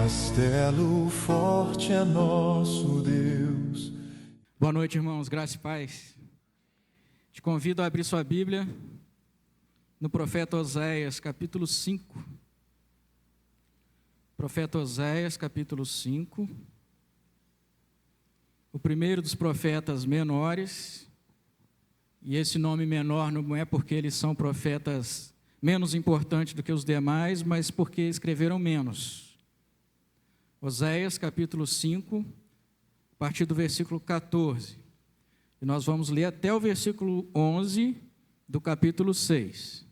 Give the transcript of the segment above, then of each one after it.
Castelo forte é nosso Deus. Boa noite, irmãos, graça e paz. Te convido a abrir sua Bíblia no profeta Oséias, capítulo 5. Profeta Oséias, capítulo 5. O primeiro dos profetas menores, e esse nome menor não é porque eles são profetas menos importantes do que os demais, mas porque escreveram menos. Oséias, capítulo 5, a partir do versículo 14. E nós vamos ler até o versículo 11 do capítulo 6.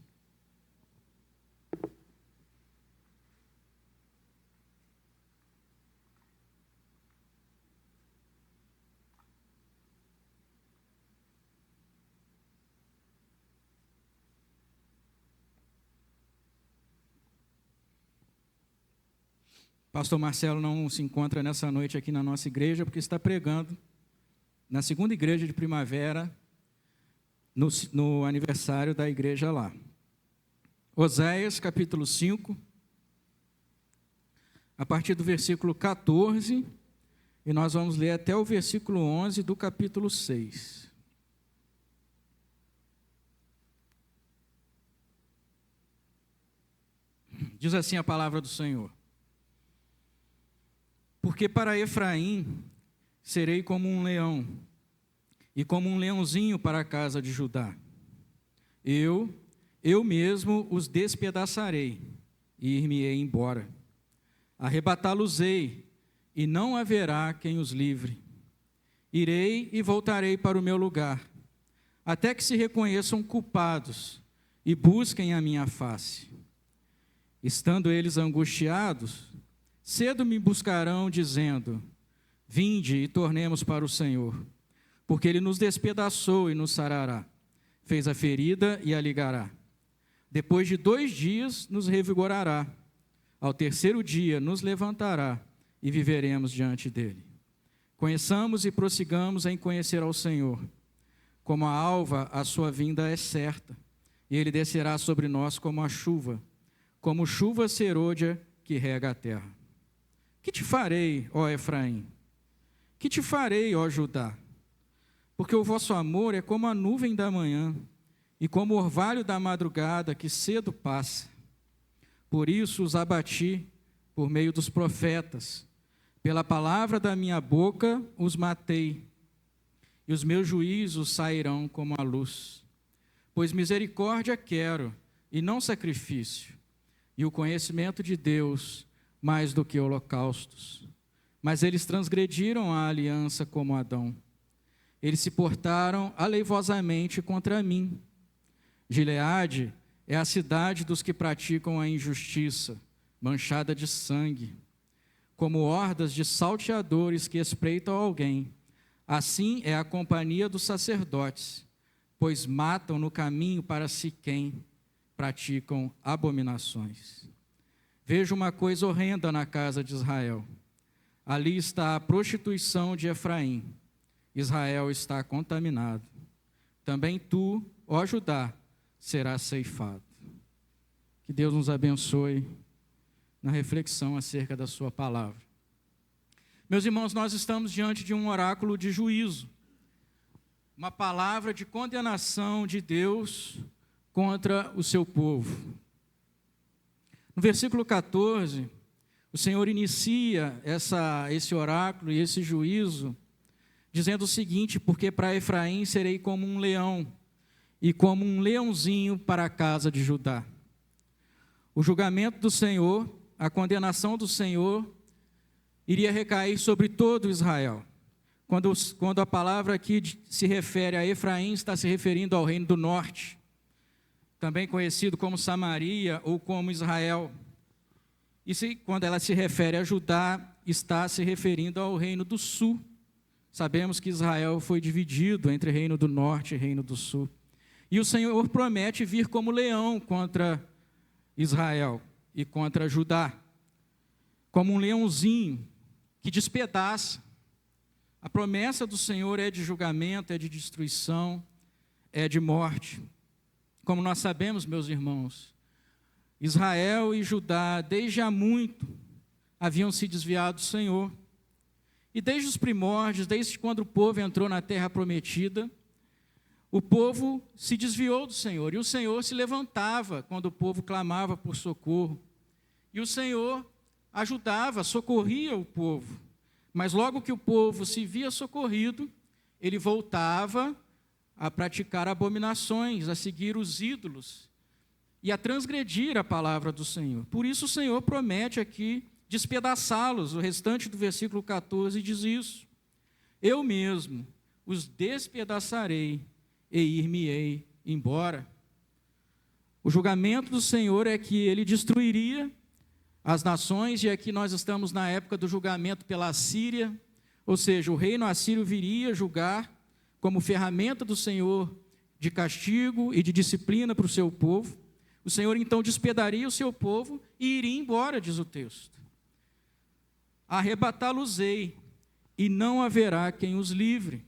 Pastor Marcelo não se encontra nessa noite aqui na nossa igreja, porque está pregando na segunda igreja de primavera, no aniversário da igreja lá. Oséias, capítulo 5, a partir do versículo 14, e nós vamos ler até o versículo 11 do capítulo 6. Diz assim a palavra do Senhor: porque para Efraim serei como um leão, e como um leãozinho para a casa de Judá. Eu mesmo os despedaçarei, e ir-me-ei embora. Arrebatá-los-ei, e não haverá quem os livre. Irei e voltarei para o meu lugar, até que se reconheçam culpados, e busquem a minha face. Estando eles angustiados, cedo me buscarão, dizendo: vinde e tornemos para o Senhor, porque Ele nos despedaçou e nos sarará, fez a ferida e a ligará. Depois de 2 dias nos revigorará, ao terceiro dia nos levantará e viveremos diante dEle. Conheçamos e prossigamos em conhecer ao Senhor. Como a alva, a sua vinda é certa, e Ele descerá sobre nós como a chuva, como chuva serôdia que rega a terra. Que te farei, ó Efraim? Que te farei, ó Judá? Porque o vosso amor é como a nuvem da manhã, e como o orvalho da madrugada que cedo passa. Por isso os abati por meio dos profetas, pela palavra da minha boca os matei, e os meus juízos sairão como a luz. Pois misericórdia quero, e não sacrifício, e o conhecimento de Deus mais do que holocaustos. Mas eles transgrediram a aliança como Adão. Eles se portaram aleivosamente contra mim. Gileade é a cidade dos que praticam a injustiça, manchada de sangue. Como hordas de salteadores que espreitam alguém, assim é a companhia dos sacerdotes, pois matam no caminho para Siquém, praticam abominações. Vejo uma coisa horrenda na casa de Israel. Ali está a prostituição de Efraim. Israel está contaminado. Também tu, ó Judá, serás ceifado. Que Deus nos abençoe na reflexão acerca da sua palavra. Meus irmãos, nós estamos diante de um oráculo de juízo. Uma palavra de condenação de Deus contra o seu povo. No versículo 14, o Senhor inicia esse oráculo e esse juízo, dizendo o seguinte: porque para Efraim serei como um leão, e como um leãozinho para a casa de Judá. O julgamento do Senhor, a condenação do Senhor, iria recair sobre todo Israel. Quando a palavra aqui se refere a Efraim, está se referindo ao reino do norte, também conhecido como Samaria ou como Israel. E quando ela se refere a Judá, está se referindo ao reino do sul. Sabemos que Israel foi dividido entre reino do norte e reino do sul. E o Senhor promete vir como leão contra Israel e contra Judá, como um leãozinho que despedaça. A promessa do Senhor é de julgamento, é de destruição, é de morte. Como nós sabemos, meus irmãos, Israel e Judá, desde há muito, haviam se desviado do Senhor. E desde os primórdios, desde quando o povo entrou na terra prometida, o povo se desviou do Senhor, e o Senhor se levantava quando o povo clamava por socorro. E o Senhor ajudava, socorria o povo. Mas logo que o povo se via socorrido, ele voltava a praticar abominações, a seguir os ídolos e a transgredir a palavra do Senhor. Por isso o Senhor promete aqui despedaçá-los. O restante do versículo 14 diz isso: eu mesmo os despedaçarei e ir-me-ei embora. O julgamento do Senhor é que ele destruiria as nações, e aqui nós estamos na época do julgamento pela Assíria, ou seja, o reino assírio viria julgar como ferramenta do Senhor de castigo e de disciplina para o seu povo. O Senhor então despedaria o seu povo e iria embora, diz o texto. Arrebatá-los-ei, e não haverá quem os livre.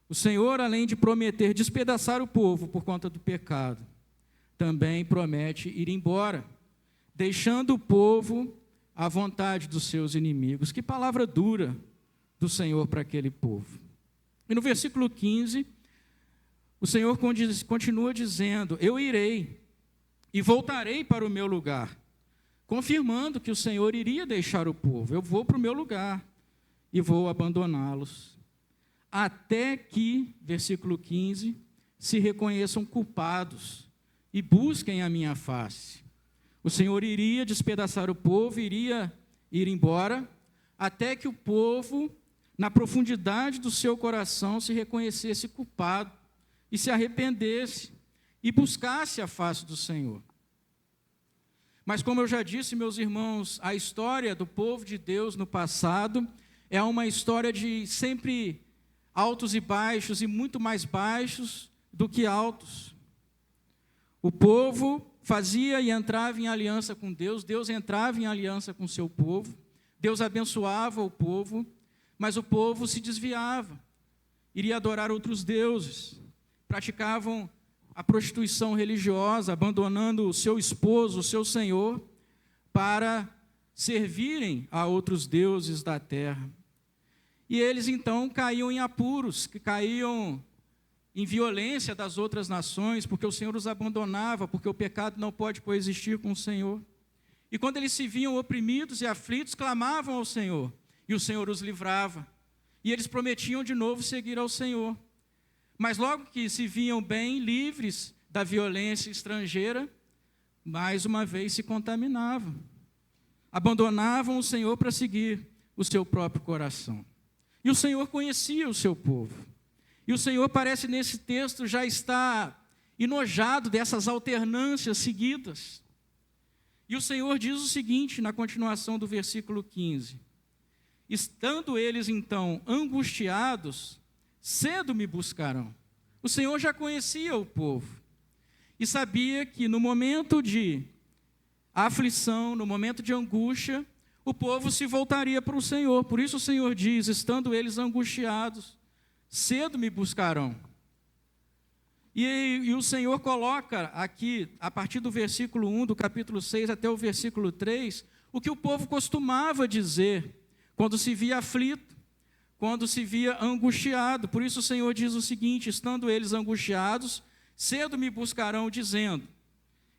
O Senhor, além de prometer despedaçar o povo por conta do pecado, também promete ir embora, deixando o povo à vontade dos seus inimigos. Que palavra dura do Senhor para aquele povo. E no versículo 15, o Senhor continua dizendo: eu irei e voltarei para o meu lugar, confirmando que o Senhor iria deixar o povo. Eu vou para o meu lugar e vou abandoná-los, até que, versículo 15, se reconheçam culpados e busquem a minha face. O Senhor iria despedaçar o povo, iria ir embora, até que o povo, na profundidade do seu coração, se reconhecesse culpado e se arrependesse e buscasse a face do Senhor. Mas, como eu já disse, meus irmãos, a história do povo de Deus no passado é uma história de sempre altos e baixos, e muito mais baixos do que altos. O povo fazia e entrava em aliança com Deus, Deus entrava em aliança com o seu povo, Deus abençoava o povo, mas o povo se desviava, iria adorar outros deuses, praticavam a prostituição religiosa, abandonando o seu esposo, o seu senhor, para servirem a outros deuses da terra. E eles então caíam em apuros, que caíam em violência das outras nações, porque o Senhor os abandonava, porque o pecado não pode coexistir com o Senhor. E quando eles se viam oprimidos e aflitos, clamavam ao Senhor, e o Senhor os livrava. E eles prometiam de novo seguir ao Senhor. Mas logo que se viam bem, livres da violência estrangeira, mais uma vez se contaminavam. Abandonavam o Senhor para seguir o seu próprio coração. E o Senhor conhecia o seu povo. E o Senhor parece nesse texto já estar enojado dessas alternâncias seguidas. E o Senhor diz o seguinte, na continuação do versículo 15: estando eles então angustiados, cedo me buscarão. O Senhor já conhecia o povo e sabia que no momento de aflição, no momento de angústia, o povo se voltaria para o Senhor. Por isso o Senhor diz: estando eles angustiados, cedo me buscarão. E o Senhor coloca aqui, a partir do versículo 1 do capítulo 6 até o versículo 3, o que o povo costumava dizer quando se via aflito, quando se via angustiado. Por isso o Senhor diz o seguinte: estando eles angustiados, cedo me buscarão, dizendo.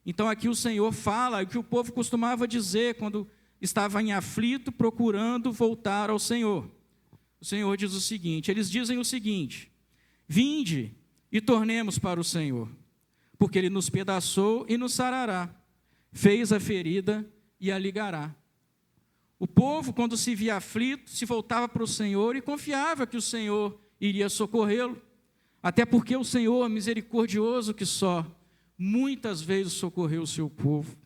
Então aqui o Senhor fala o que o povo costumava dizer quando estava em aflito, procurando voltar ao Senhor. O Senhor diz o seguinte, eles dizem o seguinte: vinde e tornemos para o Senhor, porque Ele nos pedaçou e nos sarará, fez a ferida e a ligará. O povo, quando se via aflito, se voltava para o Senhor e confiava que o Senhor iria socorrê-lo, até porque o Senhor, misericordioso que só, muitas vezes socorreu o seu povo.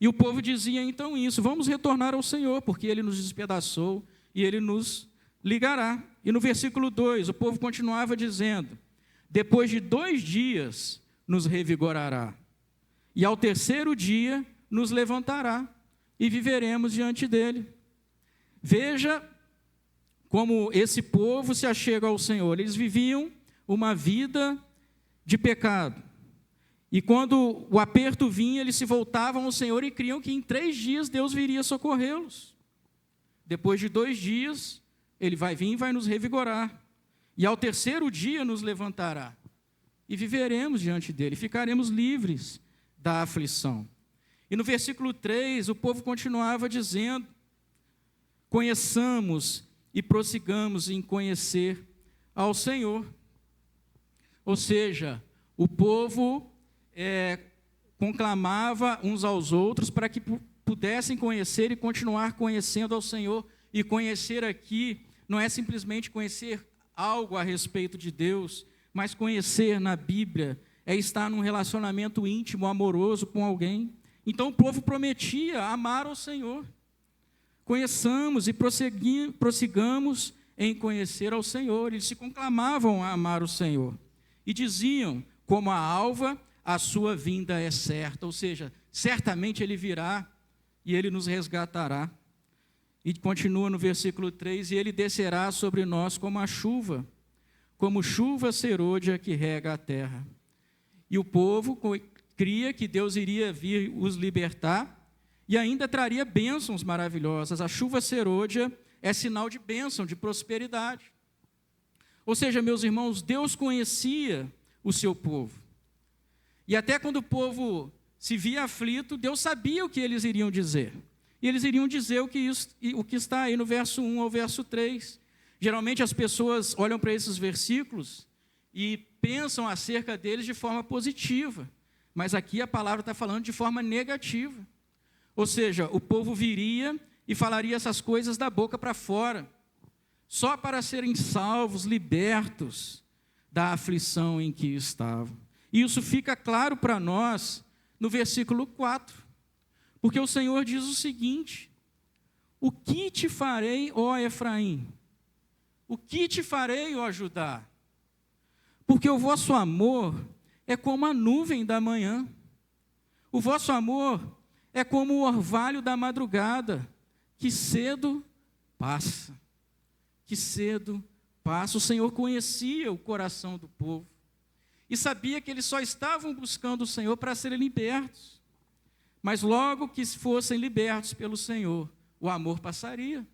E o povo dizia então isso: vamos retornar ao Senhor, porque Ele nos despedaçou e Ele nos ligará. E no versículo 2, o povo continuava dizendo: depois de 2 dias nos revigorará, e ao 3º dia nos levantará, e viveremos diante dele. Veja como esse povo se achega ao Senhor. Eles viviam uma vida de pecado, e quando o aperto vinha, eles se voltavam ao Senhor e criam que em 3 dias Deus viria socorrê-los. depois de 2 dias, ele vai vir e vai nos revigorar. E ao 3º dia nos levantará. E viveremos diante dele, ficaremos livres da aflição. E no versículo 3, o povo continuava dizendo: conheçamos e prossigamos em conhecer ao Senhor. Ou seja, o povo conclamava uns aos outros para que pudessem conhecer e continuar conhecendo ao Senhor. E conhecer aqui não é simplesmente conhecer algo a respeito de Deus, mas conhecer na Bíblia é estar num relacionamento íntimo, amoroso com alguém. Então o povo prometia amar ao Senhor. Conheçamos e prossigamos em conhecer ao Senhor. Eles se conclamavam a amar o Senhor. E diziam, como a alva, a sua vinda é certa. Ou seja, certamente Ele virá e Ele nos resgatará. E continua no versículo 3, e Ele descerá sobre nós como a chuva, como chuva serôdia que rega a terra. E o povo cria que Deus iria vir os libertar e ainda traria bênçãos maravilhosas. A chuva serôdia é sinal de bênção, de prosperidade. Ou seja, meus irmãos, Deus conhecia o seu povo. E até quando o povo se via aflito, Deus sabia o que eles iriam dizer. E eles iriam dizer o que está aí no verso 1 ao verso 3. Geralmente as pessoas olham para esses versículos e pensam acerca deles de forma positiva. Mas aqui a palavra está falando de forma negativa. Ou seja, o povo viria e falaria essas coisas da boca para fora, só para serem salvos, libertos da aflição em que estavam. E isso fica claro para nós no versículo 4, porque o Senhor diz o seguinte: o que te farei, ó Efraim? O que te farei, ó Judá? Porque o vosso amor é como a nuvem da manhã, o vosso amor é como o orvalho da madrugada, que cedo passa. Que cedo passa. O Senhor conhecia o coração do povo e sabia que eles só estavam buscando o Senhor para serem libertos. Mas logo que fossem libertos pelo Senhor, o amor passaria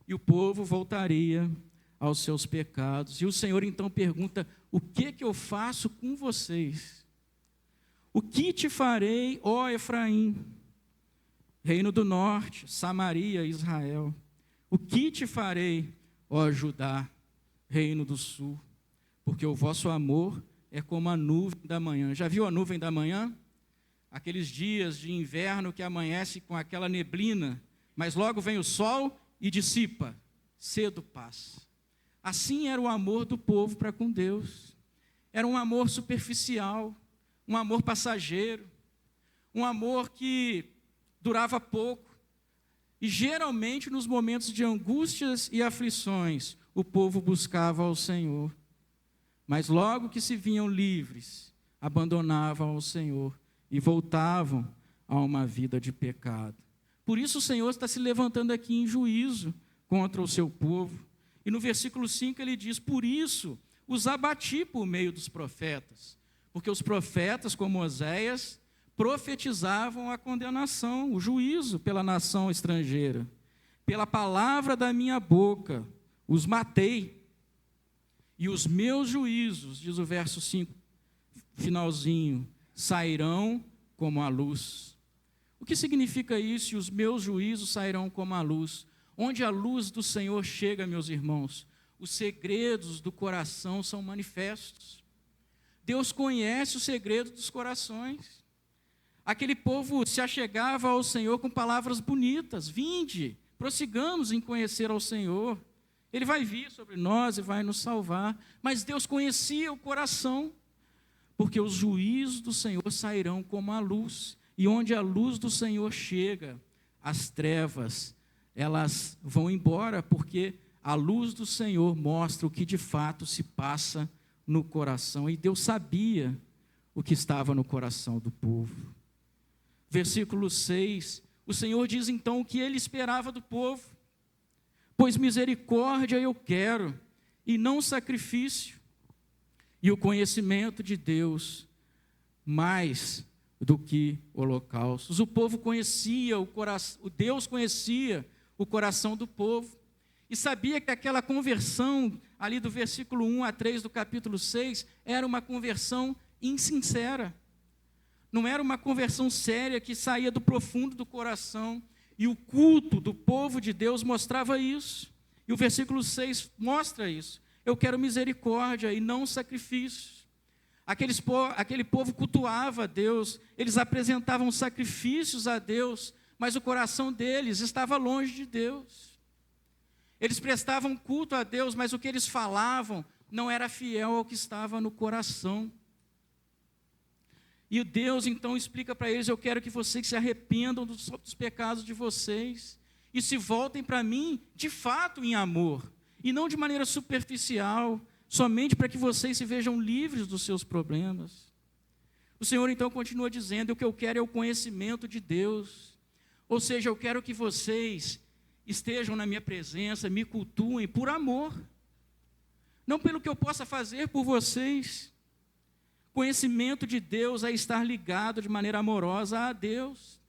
e o povo voltaria aos seus pecados. E o Senhor então pergunta: o que eu faço com vocês? O que te farei, ó Efraim? Reino do norte, Samaria, Israel. O que te farei, ó Judá, reino do sul? Porque o vosso amor é como a nuvem da manhã. Já viu a nuvem da manhã? Aqueles dias de inverno que amanhece com aquela neblina, mas logo vem o sol e dissipa, cedo passa. Assim era o amor do povo para com Deus. Era um amor superficial, um amor passageiro, um amor que durava pouco. E geralmente nos momentos de angústias e aflições, o povo buscava ao Senhor. Mas logo que se viam livres, abandonavam ao Senhor e voltavam a uma vida de pecado. Por isso o Senhor está se levantando aqui em juízo contra o seu povo. E no versículo 5 ele diz: por isso os abati por meio dos profetas. Porque os profetas, como Oséias, profetizavam a condenação, o juízo pela nação estrangeira. Pela palavra da minha boca os matei. E os meus juízos, diz o verso 5, finalzinho, sairão como a luz. O que significa isso? E os meus juízos sairão como a luz. Onde a luz do Senhor chega, meus irmãos, os segredos do coração são manifestos. Deus conhece o segredo dos corações. Aquele povo se achegava ao Senhor com palavras bonitas: vinde, prossigamos em conhecer ao Senhor. Ele vai vir sobre nós e vai nos salvar. Mas Deus conhecia o coração, porque os juízos do Senhor sairão como a luz. E onde a luz do Senhor chega, as trevas, elas vão embora, porque a luz do Senhor mostra o que de fato se passa no coração. E Deus sabia o que estava no coração do povo. Versículo 6, o Senhor diz então o que ele esperava do povo: pois misericórdia eu quero, e não sacrifício, e o conhecimento de Deus mais do que holocaustos. O povo conhecia o coração, Deus conhecia o coração do povo. E sabia que aquela conversão, ali do versículo 1 a 3 do capítulo 6, era uma conversão insincera. Não era uma conversão séria que saía do profundo do coração. E o culto do povo de Deus mostrava isso. E o versículo 6 mostra isso. Eu quero misericórdia e não sacrifícios. Aquele povo cultuava a Deus, eles apresentavam sacrifícios a Deus, mas o coração deles estava longe de Deus. Eles prestavam culto a Deus, mas o que eles falavam não era fiel ao que estava no coração. E Deus então explica para eles: eu quero que vocês se arrependam dos pecados de vocês e se voltem para mim de fato em amor, e não de maneira superficial, somente para que vocês se vejam livres dos seus problemas. O Senhor então continua dizendo: o que eu quero é o conhecimento de Deus. Ou seja, eu quero que vocês estejam na minha presença, me cultuem por amor, não pelo que eu possa fazer por vocês. Conhecimento de Deus é estar ligado de maneira amorosa a Deus.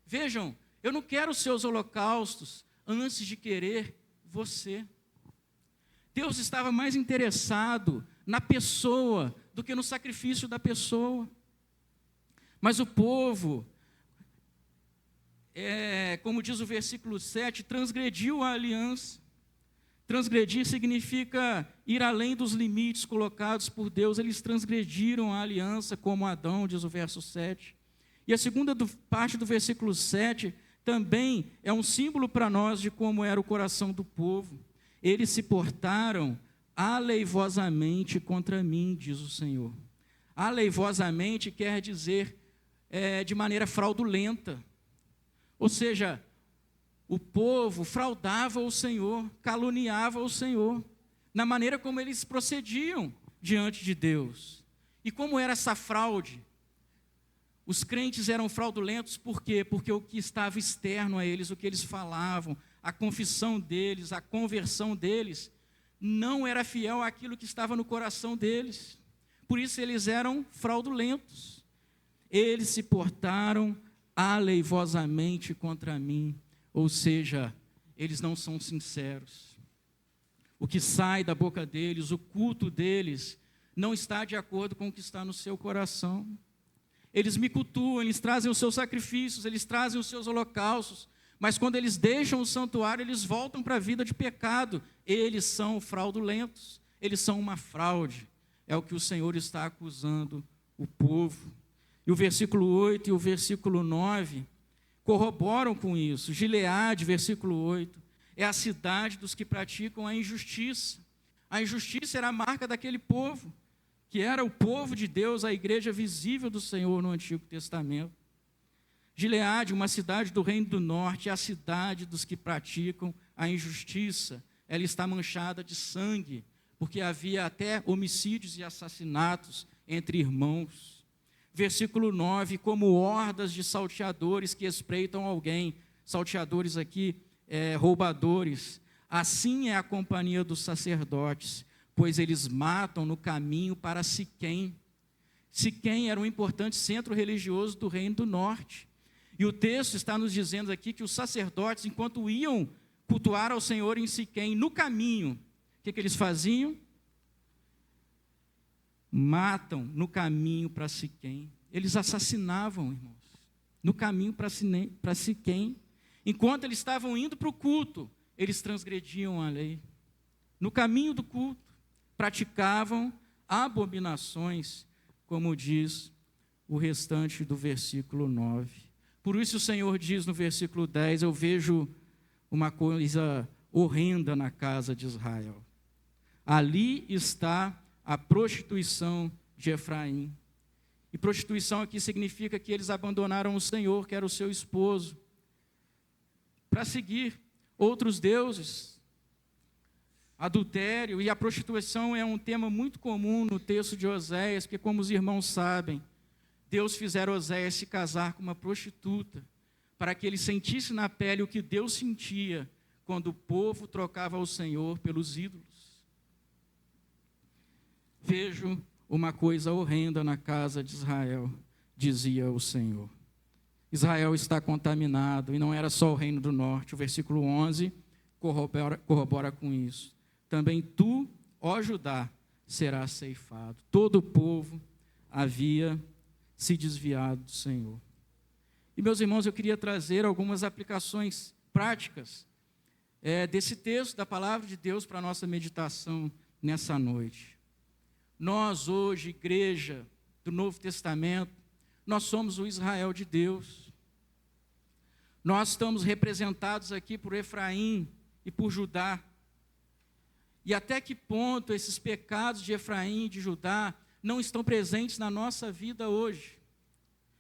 Vejam, eu não quero os seus holocaustos antes de querer você. Deus estava mais interessado na pessoa do que no sacrifício da pessoa. Mas o povo, como diz o versículo 7, transgrediu a aliança. Transgredir significa ir além dos limites colocados por Deus. Eles transgrediram a aliança como Adão, diz o verso 7. E a segunda parte do versículo 7 também é um símbolo para nós de como era o coração do povo. Eles se portaram aleivosamente contra mim, diz o Senhor. Aleivosamente quer dizer de maneira fraudulenta. Ou seja, o povo fraudava o Senhor, caluniava o Senhor, na maneira como eles procediam diante de Deus. E como era essa fraude? Os crentes eram fraudulentos por quê? Porque o que estava externo a eles, o que eles falavam, a confissão deles, a conversão deles, não era fiel àquilo que estava no coração deles. Por isso eles eram fraudulentos. Eles se portaram aleivosamente contra mim. Ou seja, eles não são sinceros. O que sai da boca deles, o culto deles, não está de acordo com o que está no seu coração. Eles me cultuam, eles trazem os seus sacrifícios, eles trazem os seus holocaustos, mas quando eles deixam o santuário, eles voltam para a vida de pecado. Eles são fraudulentos, eles são uma fraude. É o que o Senhor está acusando o povo. E o versículo 8 e o versículo 9 corroboram com isso. Gileade, versículo 8, é a cidade dos que praticam a injustiça. A injustiça era a marca daquele povo, que era o povo de Deus, a igreja visível do Senhor no Antigo Testamento. Gileade, uma cidade do Reino do Norte, é a cidade dos que praticam a injustiça. Ela está manchada de sangue, porque havia até homicídios e assassinatos entre irmãos. Versículo 9, como hordas de salteadores que espreitam alguém, salteadores aqui, roubadores, assim é a companhia dos sacerdotes, pois eles matam no caminho para Siquém. Siquém era um importante centro religioso do Reino do Norte. E o texto está nos dizendo aqui que os sacerdotes, enquanto iam cultuar ao Senhor em Siquém, no caminho, o que eles faziam? Matam no caminho para Siquém. Eles assassinavam, irmãos, no caminho para Siquém. Enquanto eles estavam indo para o culto, eles transgrediam a lei. No caminho do culto, praticavam abominações, como diz o restante do versículo 9. Por isso o Senhor diz no versículo 10, eu vejo uma coisa horrenda na casa de Israel. Ali está a prostituição de Efraim. E prostituição aqui significa que eles abandonaram o Senhor, que era o seu esposo, para seguir outros deuses. Adultério e a prostituição é um tema muito comum no texto de Oséias, porque como os irmãos sabem, Deus fizera Oséias se casar com uma prostituta, para que ele sentisse na pele o que Deus sentia quando o povo trocava o Senhor pelos ídolos. Vejo uma coisa horrenda na casa de Israel, dizia o Senhor. Israel está contaminado, e não era só o reino do norte. O versículo 11 corrobora com isso. Também tu, ó Judá, serás ceifado. Todo o povo havia se desviado do Senhor. E, meus irmãos, eu queria trazer algumas aplicações práticas desse texto da palavra de Deus para a nossa meditação nessa noite. Nós, hoje, igreja do Novo Testamento, nós somos o Israel de Deus. Nós estamos representados aqui por Efraim e por Judá. E até que ponto esses pecados de Efraim e de Judá não estão presentes na nossa vida hoje?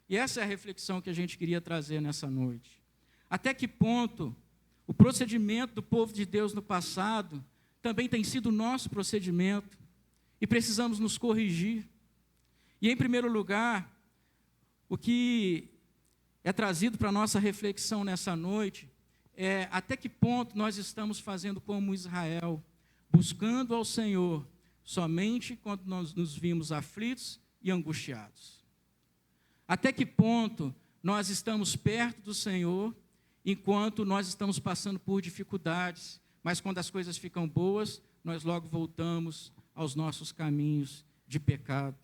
E essa é a reflexão que a gente queria trazer nessa noite. Até que ponto o procedimento do povo de Deus no passado também tem sido o nosso procedimento e precisamos nos corrigir. E, em primeiro lugar, o que é trazido para a nossa reflexão nessa noite é até que ponto nós estamos fazendo como Israel, buscando ao Senhor somente quando nós nos vimos aflitos e angustiados. Até que ponto nós estamos perto do Senhor enquanto nós estamos passando por dificuldades, mas quando as coisas ficam boas, nós logo voltamos aos nossos caminhos de pecado.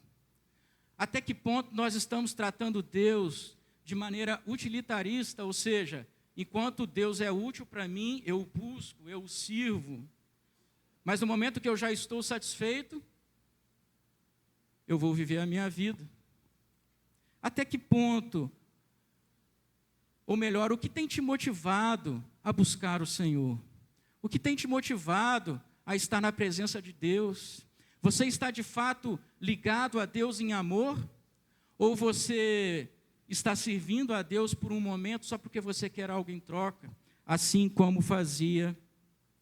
Até que ponto nós estamos tratando Deus de maneira utilitarista, ou seja, enquanto Deus é útil para mim, eu o busco, eu o sirvo, mas no momento que eu já estou satisfeito, eu vou viver a minha vida. Até que ponto, ou melhor, o que tem te motivado a buscar o Senhor? O que tem te motivado a estar na presença de Deus? Você está de fato ligado a Deus em amor? Ou você está servindo a Deus por um momento só porque você quer algo em troca? Assim como fazia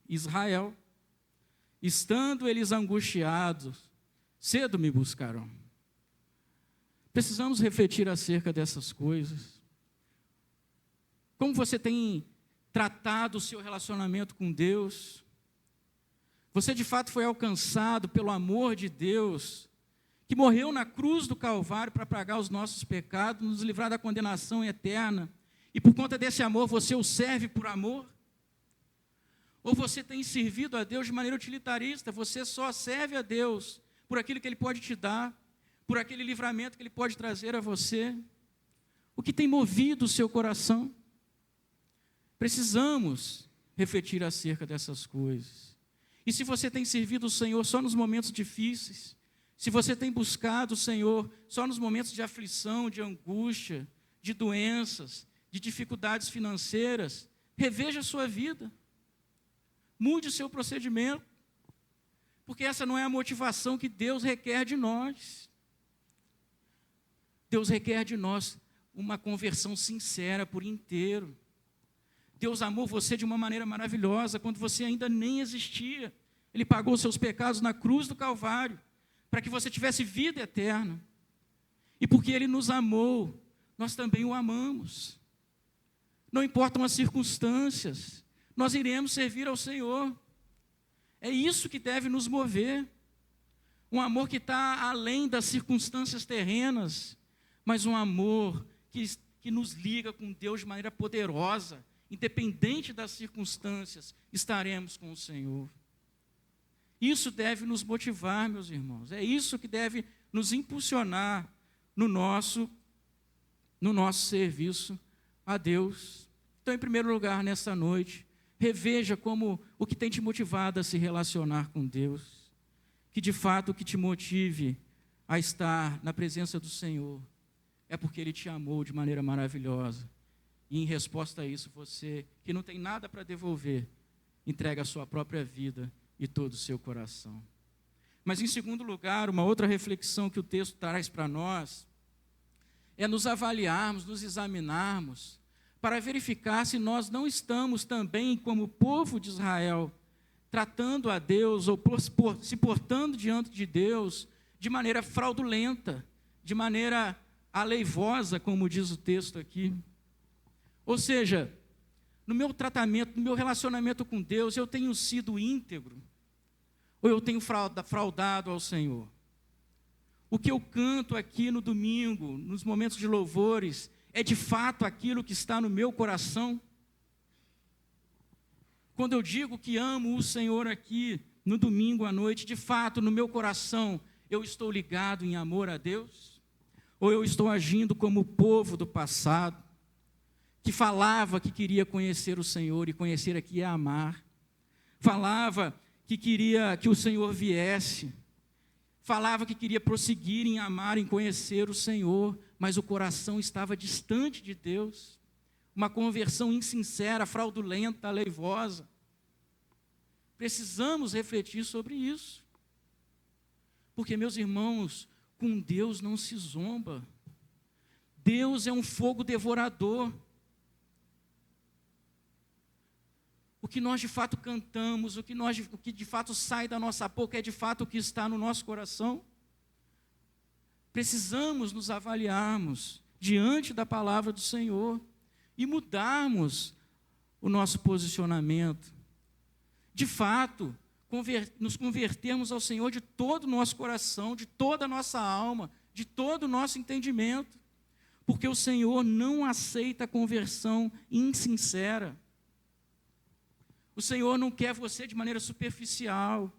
Israel. Estando eles angustiados, cedo me buscarão. Precisamos refletir acerca dessas coisas. Como você tem tratado o seu relacionamento com Deus? Você de fato foi alcançado pelo amor de Deus, que morreu na cruz do Calvário para pagar os nossos pecados, nos livrar da condenação eterna, e por conta desse amor você o serve por amor? Ou você tem servido a Deus de maneira utilitarista, você só serve a Deus por aquilo que Ele pode te dar, por aquele livramento que Ele pode trazer a você? O que tem movido o seu coração? Precisamos refletir acerca dessas coisas. E se você tem servido o Senhor só nos momentos difíceis, se você tem buscado o Senhor só nos momentos de aflição, de angústia, de doenças, de dificuldades financeiras, reveja a sua vida. Mude o seu procedimento, porque essa não é a motivação que Deus requer de nós. Deus requer de nós uma conversão sincera por inteiro. Deus amou você de uma maneira maravilhosa, quando você ainda nem existia. Ele pagou os seus pecados na cruz do Calvário, para que você tivesse vida eterna. E porque Ele nos amou, nós também o amamos. Não importam as circunstâncias, nós iremos servir ao Senhor. É isso que deve nos mover. Um amor que está além das circunstâncias terrenas, mas um amor que nos liga com Deus de maneira poderosa. Independente das circunstâncias, estaremos com o Senhor. Isso deve nos motivar, meus irmãos. É isso que deve nos impulsionar no nosso serviço a Deus. Então, em primeiro lugar, nessa noite, reveja como o que tem te motivado a se relacionar com Deus. Que, de fato, o que te motive a estar na presença do Senhor é porque Ele te amou de maneira maravilhosa. E em resposta a isso, você, que não tem nada para devolver, entrega a sua própria vida e todo o seu coração. Mas, em segundo lugar, uma outra reflexão que o texto traz para nós é nos avaliarmos, nos examinarmos, para verificar se nós não estamos também, como povo de Israel, tratando a Deus ou se portando diante de Deus de maneira fraudulenta, de maneira aleivosa, como diz o texto aqui. Ou seja, no meu tratamento, no meu relacionamento com Deus, eu tenho sido íntegro ou eu tenho fraudado ao Senhor? O que eu canto aqui no domingo, nos momentos de louvores, é de fato aquilo que está no meu coração? Quando eu digo que amo o Senhor aqui no domingo à noite, de fato, no meu coração, eu estou ligado em amor a Deus? Ou eu estou agindo como o povo do passado, que falava que queria conhecer o Senhor, e conhecer aqui é amar, falava que queria que o Senhor viesse, falava que queria prosseguir em amar, em conhecer o Senhor, mas o coração estava distante de Deus, uma conversão insincera, fraudulenta, aleivosa. Precisamos refletir sobre isso, porque, meus irmãos, com Deus não se zomba. Deus é um fogo devorador. O que nós de fato cantamos, o que de fato sai da nossa boca é de fato o que está no nosso coração. Precisamos nos avaliarmos diante da palavra do Senhor e mudarmos o nosso posicionamento. De fato, nos convertermos ao Senhor de todo o nosso coração, de toda a nossa alma, de todo o nosso entendimento, porque o Senhor não aceita a conversão insincera. O Senhor não quer você de maneira superficial.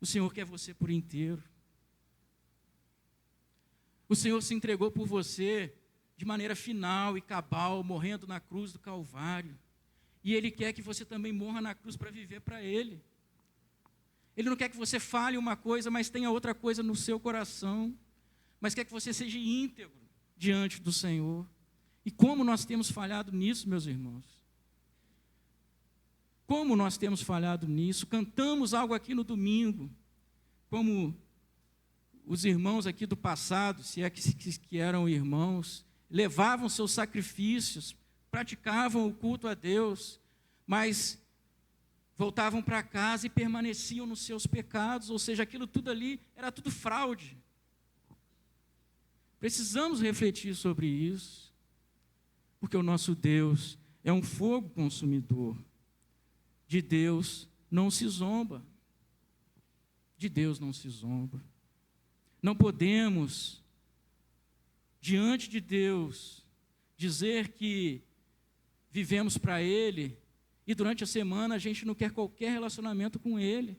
O Senhor quer você por inteiro. O Senhor se entregou por você de maneira final e cabal, morrendo na cruz do Calvário. E Ele quer que você também morra na cruz para viver para Ele. Ele não quer que você fale uma coisa, mas tenha outra coisa no seu coração. Mas quer que você seja íntegro diante do Senhor. E como nós temos falhado nisso, meus irmãos? Como nós temos falhado nisso? Cantamos algo aqui no domingo, como os irmãos aqui do passado, se é que eram irmãos, levavam seus sacrifícios, praticavam o culto a Deus, mas voltavam para casa e permaneciam nos seus pecados, ou seja, aquilo tudo ali era tudo fraude. Precisamos refletir sobre isso, porque o nosso Deus é um fogo consumidor. De Deus não se zomba. De Deus não se zomba. Não podemos, diante de Deus, dizer que vivemos para Ele e durante a semana a gente não quer qualquer relacionamento com Ele.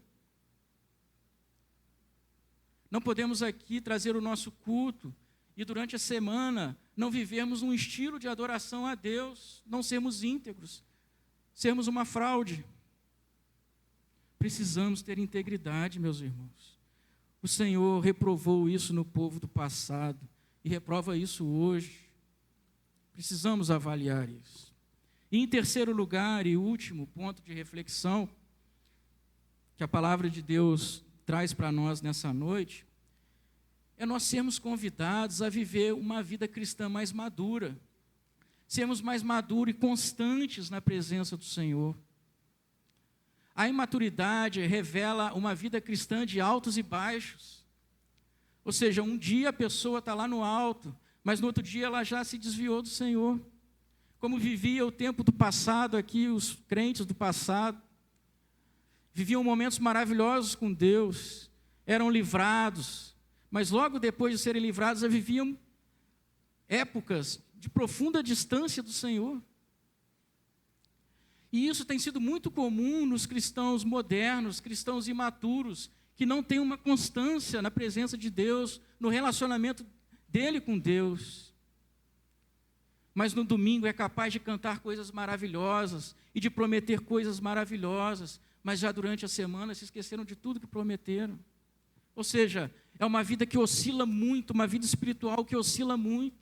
Não podemos aqui trazer o nosso culto e durante a semana não vivermos um estilo de adoração a Deus, não sermos íntegros, sermos uma fraude. Precisamos ter integridade, meus irmãos. O Senhor reprovou isso no povo do passado e reprova isso hoje. Precisamos avaliar isso. E em terceiro lugar e último ponto de reflexão que a palavra de Deus traz para nós nessa noite, é nós sermos convidados a viver uma vida cristã mais madura, sermos mais maduros e constantes na presença do Senhor. A imaturidade revela uma vida cristã de altos e baixos. Ou seja, um dia a pessoa está lá no alto, mas no outro dia ela já se desviou do Senhor. Como vivia o tempo do passado aqui, os crentes do passado, viviam momentos maravilhosos com Deus, eram livrados, mas logo depois de serem livrados, viviam épocas de profunda distância do Senhor. E isso tem sido muito comum nos cristãos modernos, cristãos imaturos, que não têm uma constância na presença de Deus, no relacionamento dele com Deus. Mas no domingo é capaz de cantar coisas maravilhosas e de prometer coisas maravilhosas, mas já durante a semana se esqueceram de tudo que prometeram. Ou seja, é uma vida que oscila muito, uma vida espiritual que oscila muito.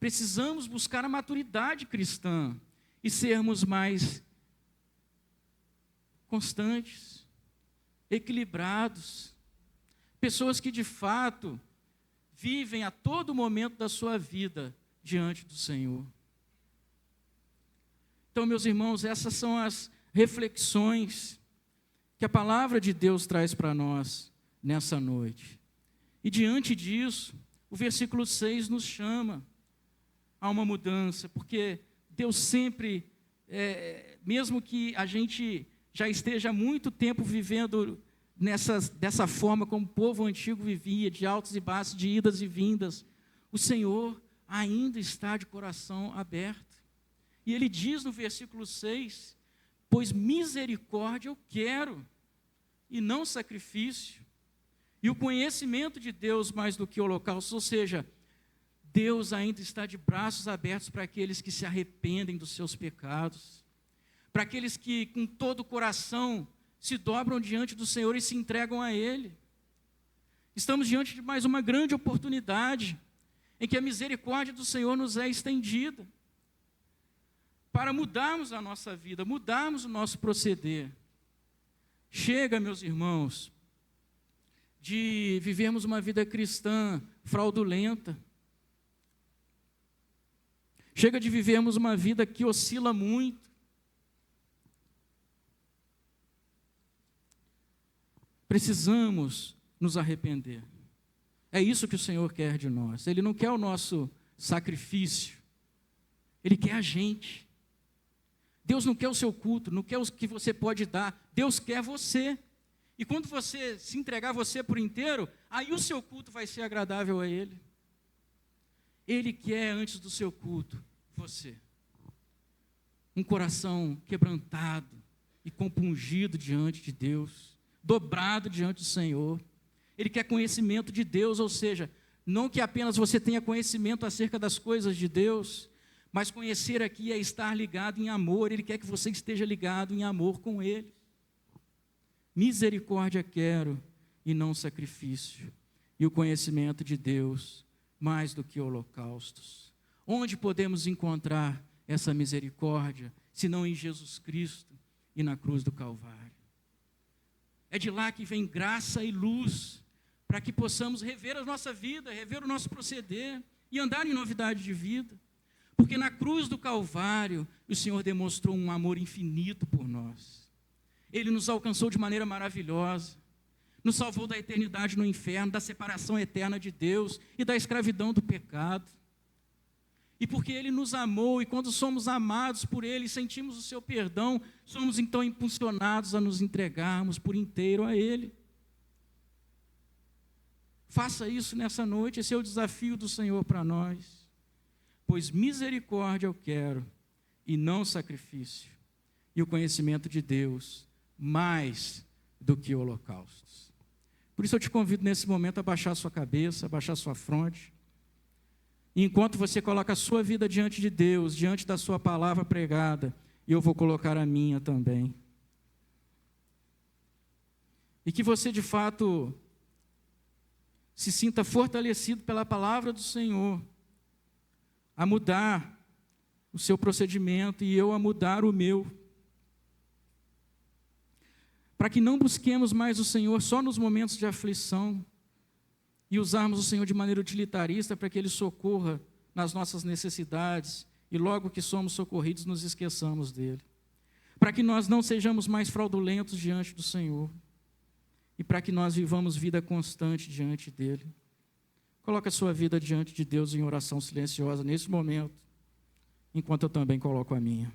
Precisamos buscar a maturidade cristã e sermos mais constantes, equilibrados, pessoas que de fato vivem a todo momento da sua vida diante do Senhor. Então, meus irmãos, essas são as reflexões que a palavra de Deus traz para nós nessa noite. E diante disso, o versículo 6 nos chama a uma mudança, porque Deus sempre, mesmo que a gente já esteja há muito tempo vivendo dessa forma como o povo antigo vivia, de altos e baixos, de idas e vindas, o Senhor ainda está de coração aberto. E ele diz no versículo 6, pois misericórdia eu quero, e não sacrifício, e o conhecimento de Deus mais do que holocausto, ou seja, Deus ainda está de braços abertos para aqueles que se arrependem dos seus pecados, para aqueles que com todo o coração se dobram diante do Senhor e se entregam a Ele. Estamos diante de mais uma grande oportunidade, em que a misericórdia do Senhor nos é estendida, para mudarmos a nossa vida, mudarmos o nosso proceder. Chega, meus irmãos, de vivermos uma vida cristã fraudulenta. Chega de vivermos uma vida que oscila muito. Precisamos nos arrepender. É isso que o Senhor quer de nós. Ele não quer o nosso sacrifício. Ele quer a gente. Deus não quer o seu culto, não quer o que você pode dar. Deus quer você. E quando você se entregar você por inteiro, aí o seu culto vai ser agradável a Ele. Ele quer, antes do seu culto, você. Um coração quebrantado e compungido diante de Deus, dobrado diante do Senhor. Ele quer conhecimento de Deus, ou seja, não que apenas você tenha conhecimento acerca das coisas de Deus, mas conhecer aqui é estar ligado em amor. Ele quer que você esteja ligado em amor com Ele. Misericórdia quero e não sacrifício, e o conhecimento de Deus mais do que holocaustos. Onde podemos encontrar essa misericórdia, se não em Jesus Cristo e na cruz do Calvário? É de lá que vem graça e luz, para que possamos rever a nossa vida, rever o nosso proceder e andar em novidade de vida. Porque na cruz do Calvário, o Senhor demonstrou um amor infinito por nós. Ele nos alcançou de maneira maravilhosa, nos salvou da eternidade no inferno, da separação eterna de Deus e da escravidão do pecado. E porque Ele nos amou, e quando somos amados por Ele e sentimos o seu perdão, somos então impulsionados a nos entregarmos por inteiro a Ele. Faça isso nessa noite, esse é o desafio do Senhor para nós. Pois misericórdia eu quero, e não sacrifício, e o conhecimento de Deus mais do que holocaustos. Por isso eu te convido nesse momento a baixar sua cabeça, a baixar sua fronte. E enquanto você coloca a sua vida diante de Deus, diante da sua palavra pregada, eu vou colocar a minha também. E que você de fato se sinta fortalecido pela palavra do Senhor, a mudar o seu procedimento e eu a mudar o meu. Para que não busquemos mais o Senhor só nos momentos de aflição e usarmos o Senhor de maneira utilitarista para que Ele socorra nas nossas necessidades e logo que somos socorridos nos esqueçamos dEle. Para que nós não sejamos mais fraudulentos diante do Senhor e para que nós vivamos vida constante diante dEle. Coloque a sua vida diante de Deus em oração silenciosa nesse momento, enquanto eu também coloco a minha.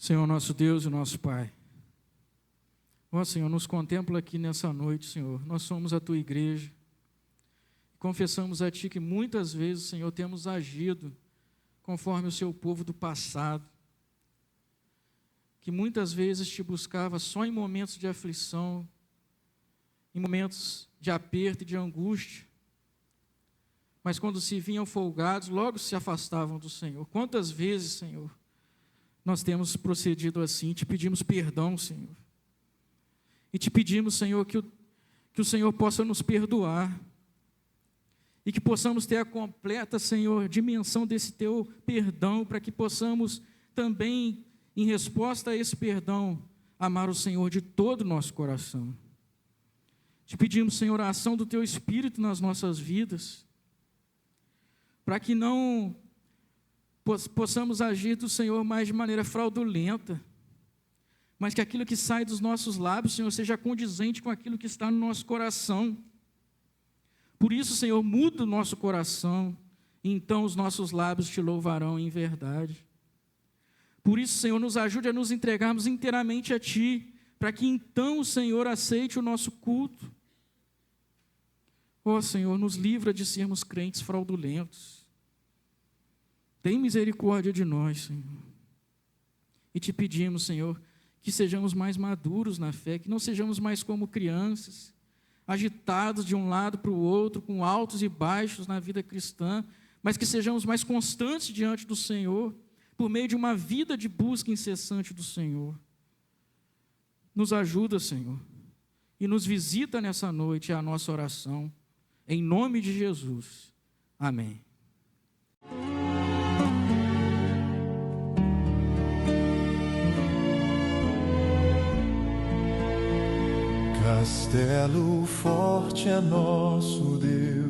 Senhor, nosso Deus e nosso Pai, ó Senhor, nos contempla aqui nessa noite, Senhor, nós somos a Tua igreja, confessamos a Ti que muitas vezes, Senhor, temos agido conforme o Seu povo do passado, que muitas vezes Te buscava só em momentos de aflição, em momentos de aperto e de angústia, mas quando se vinham folgados, logo se afastavam do Senhor. Quantas vezes, Senhor, nós temos procedido assim, te pedimos perdão, Senhor. E te pedimos, Senhor, que o Senhor possa nos perdoar. E que possamos ter a completa, Senhor, dimensão desse teu perdão, para que possamos também, em resposta a esse perdão, amar o Senhor de todo o nosso coração. Te pedimos, Senhor, a ação do teu Espírito nas nossas vidas, para que não possamos agir do Senhor mais de maneira fraudulenta, mas que aquilo que sai dos nossos lábios, Senhor, seja condizente com aquilo que está no nosso coração. Por isso, Senhor, muda o nosso coração, e então os nossos lábios te louvarão em verdade. Por isso, Senhor, nos ajude a nos entregarmos inteiramente a Ti, para que então o Senhor aceite o nosso culto. Ó Senhor, nos livra de sermos crentes fraudulentos. Tem misericórdia de nós, Senhor. E te pedimos, Senhor, que sejamos mais maduros na fé, que não sejamos mais como crianças, agitados de um lado para o outro, com altos e baixos na vida cristã, mas que sejamos mais constantes diante do Senhor, por meio de uma vida de busca incessante do Senhor. Nos ajuda, Senhor, e nos visita nessa noite, é a nossa oração, em nome de Jesus. Amém. Castelo forte é nosso Deus.